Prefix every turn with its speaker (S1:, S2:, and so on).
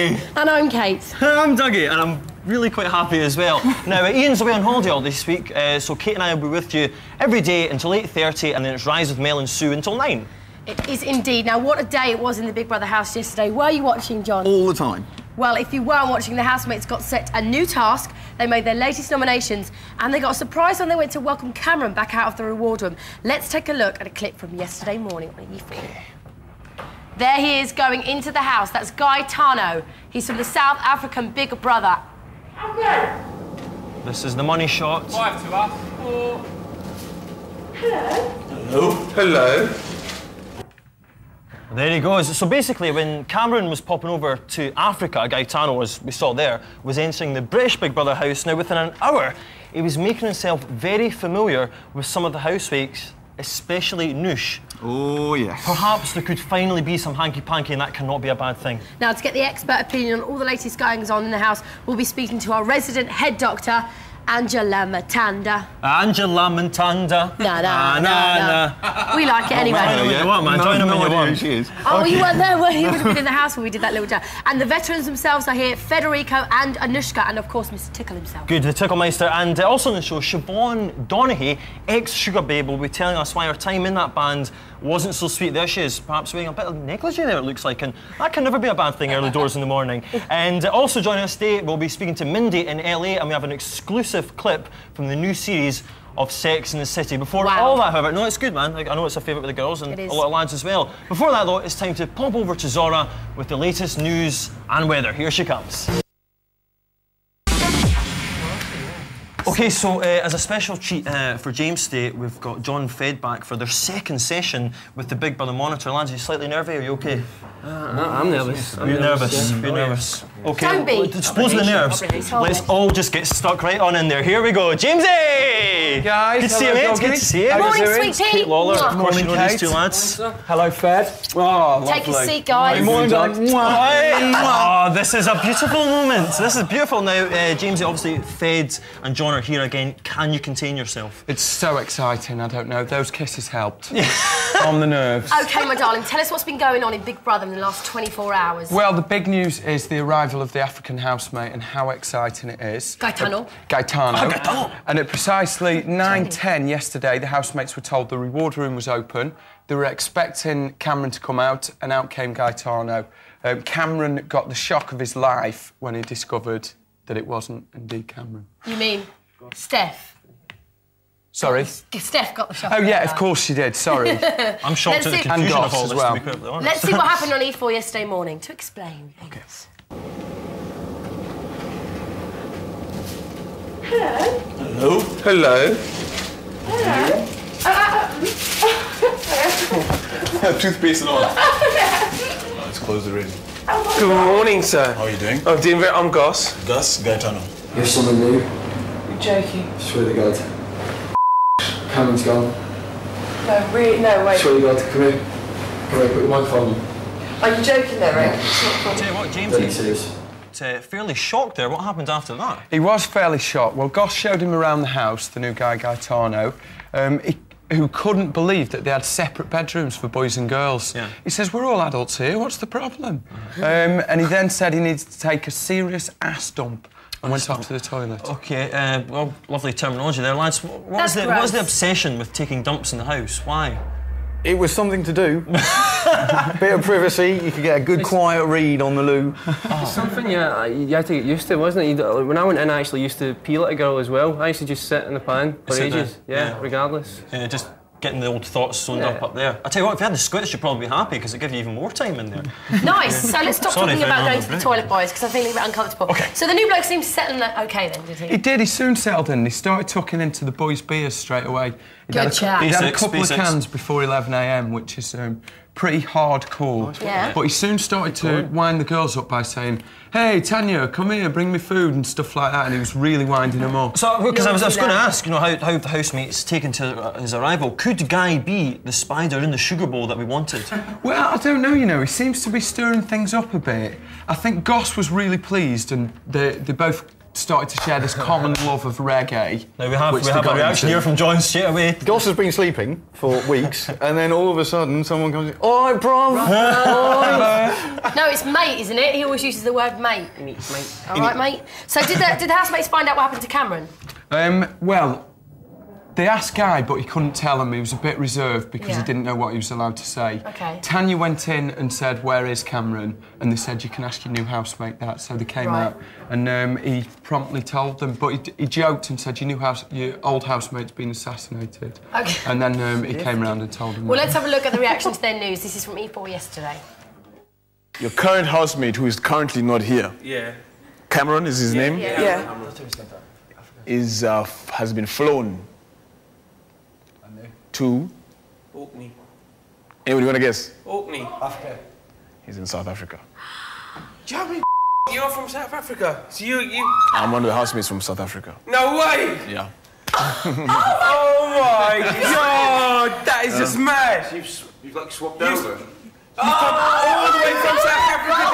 S1: Dougie.
S2: And I'm Kate.
S1: I'm Dougie, and I'm really quite happy as well. Now, Ian's away on holiday all this week, so Kate and I will be with you every day until 8:30, and then it's Rise with Mel and Sue until 9.
S2: It is indeed. Now, what a day it was in the Big Brother house yesterday. Were you watching, John?
S3: All the time.
S2: Well, if you weren't watching, the housemates got set a new task. They made their latest nominations, and they got a surprise when they went to welcome Cameron back out of the reward room. Let's take a look at a clip from yesterday morning on E4. There he is going into the house. That's Gaetano. He's from the South African Big Brother.
S1: This is the money shot.
S4: 5 to us. 4.
S3: Hello.
S4: Hello.
S1: There he goes. So basically, when Cameron was popping over to Africa, Gaetano, as we saw there, was entering the British Big Brother house. Now, within an hour, he was making himself very familiar with some of the housemates, especially Noosh.
S3: Oh, yes.
S1: Perhaps there could finally be some hanky-panky, and that cannot be a bad thing.
S2: Now, to get the expert opinion on all the latest goings-on in the house, we'll be speaking to our resident head doctor, Angela Matanda.
S1: Angela Matanda.
S2: No. We like it anyway.
S1: Join them when you want, man. Join them when you want.
S3: She is.
S2: Oh, okay. You weren't there, were you? You would have been in the house when we did that little chat. And the veterans themselves are here, Federico and Anushka, and of course, Mr. Tickle himself.
S1: Good, the Ticklemeister. And also on the show, Siobhan Donaghy, ex-Sugar Babe, will be telling us why her time in that band wasn't so sweet. There she is, perhaps wearing a bit of negligee there, it looks like, and that can never be a bad thing early doors in the morning. And also joining us today, we'll be speaking to Mindy in LA, and we have an exclusive clip from the new series of Sex and the City. Before all that, however, no, it's good, man. I know it's a favourite with the girls and a lot of lads as well. Before that, though, it's time to pop over to Zora with the latest news and weather. Here she comes. OK, so as a special treat for James today, we've got John Fed back for their second session with the Big Brother monitor. Lads, are you slightly nervy? Are you OK?
S5: I'm nervous.
S1: You're nervous. You're nervous. OK,
S2: Don't be.
S1: Dispose of the nerves. Let's all just get stuck right on in there. Here we go. Jamesy!
S5: Guys,
S1: good to see you, mate. Good to see you.
S2: Morning, sweet pea.
S1: Kate Lawler, of course, you know
S5: Kate.
S1: these two lads.
S5: Hello, Fed. Oh,
S2: Take a seat, guys.
S5: Morning, darling.
S1: Oh, this is a beautiful moment. This is beautiful. Now, Jamesy, obviously, Fed and John are here again. Can you contain yourself?
S5: It's so exciting, I don't know. Those kisses helped. On the nerves.
S2: OK, my darling, tell us what's been going on in Big Brother in the last 24 hours.
S5: Well, the big news is the arrival of the African housemate and how exciting it is.
S2: Gaetano.
S5: Gaetano. And at precisely 9:10 yesterday, the housemates were told the reward room was open. They were expecting Cameron to come out, and out came Gaetano. Cameron got the shock of his life when he discovered that it wasn't indeed Cameron.
S2: You mean Steph?
S5: Sorry?
S2: Steph got the shock.
S5: Oh, yeah, of course she did, sorry.
S1: I'm shocked at the confusion of all this, to be perfectly honest.
S2: Let's see what happened on E4 yesterday morning to explain things.
S4: Hello. Hello.
S3: Toothpaste and all. Let's close the ring.
S4: Good morning, sir.
S3: How are you doing?
S4: I'm doing very... I'm Gus.
S3: Gus Gaetano.
S6: You have someone new?
S4: You're joking.
S6: Swear to God. Cameron's gone.
S4: No, really? No, wait.
S6: Swear to God, come here. Come here, put your microphone on.
S4: Are you joking there, Rick?
S1: I'll tell you what,
S6: Very
S1: Jamesy,
S6: serious.
S1: fairly shocked there. What happened after that?
S5: He was fairly shocked. Well, Goss showed him around the house, the new guy, Gaetano, who couldn't believe that they had separate bedrooms for boys and girls.
S1: Yeah.
S5: He says, we're all adults here, what's the problem? And he then said he needed to take a serious ass dump and went off to the toilet.
S1: OK, well, lovely terminology there, lads. What's the obsession with taking dumps in the house? Why?
S7: It was something to do. Bit of privacy, you could get a good quiet read on the loo.
S8: It's something you had to get used to, wasn't it? When I went in, I actually used to peel at a girl as well. I used to just sit in the pan for ages. Yeah, regardless.
S1: Just getting the old thoughts sewn up there. I tell you what, if you had the squits, you'd probably be happy because it gives you even more time in there.
S2: Nice. So let's stop talking about going to the toilet, boys, because I'm feeling a bit uncomfortable. OK. So the new bloke seems settling OK then, did he?
S5: He did. He soon settled in. He started tucking into the boys' beers straight away.
S2: Good chat.
S5: He had a couple of cans before 11 a.m, which is pretty hardcore.
S2: Yeah.
S5: But he soon started to wind the girls up by saying, hey, Tanya, come here, bring me food and stuff like that, and he was really winding them up.
S1: So, because I was going to ask, you know, how the housemates taken to his arrival. Could Guy be the spider in the sugar bowl that we wanted?
S5: Well, I don't know, you know, he seems to be stirring things up a bit. I think Goss was really pleased, and they both started to share this common love of reggae.
S1: Now we have
S5: which they
S1: a
S5: got
S1: reaction
S5: into.
S1: here from John straight away.
S7: Goss has been sleeping for weeks, and then all of a sudden someone comes in, all right, bruv.
S2: No, it's mate, isn't it? He always uses the word mate.
S8: Mate.
S2: All right, mate. So did the housemates find out what happened to Cameron?
S5: Well, they asked Guy, but he couldn't tell them. He was a bit reserved because
S2: Yeah.
S5: he didn't know what he was allowed to say.
S2: Okay.
S5: Tanya went in and said, "Where is Cameron?" And they said, "You can ask your new housemate that." So they came
S2: Right.
S5: out, and he promptly told them. But he joked and said, your old housemate's been assassinated."
S2: Okay.
S5: And then he came round and told them.
S2: Well,
S5: that.
S2: let's have a look at the reaction to their news. This is from E4 yesterday.
S3: Your current housemate, who is currently not here.
S8: Yeah.
S3: Cameron is his name.
S4: Yeah.
S3: Has been flown to.
S8: Orkney.
S3: Anybody want to guess?
S8: Orkney.
S3: He's in South Africa.
S8: Jamie, you're from South Africa. So you.
S3: I'm one of the housemates from South Africa.
S8: No way!
S3: Yeah.
S8: Oh my God! That is just mad.
S9: You've like swapped over.
S8: You've come all the way from South Africa.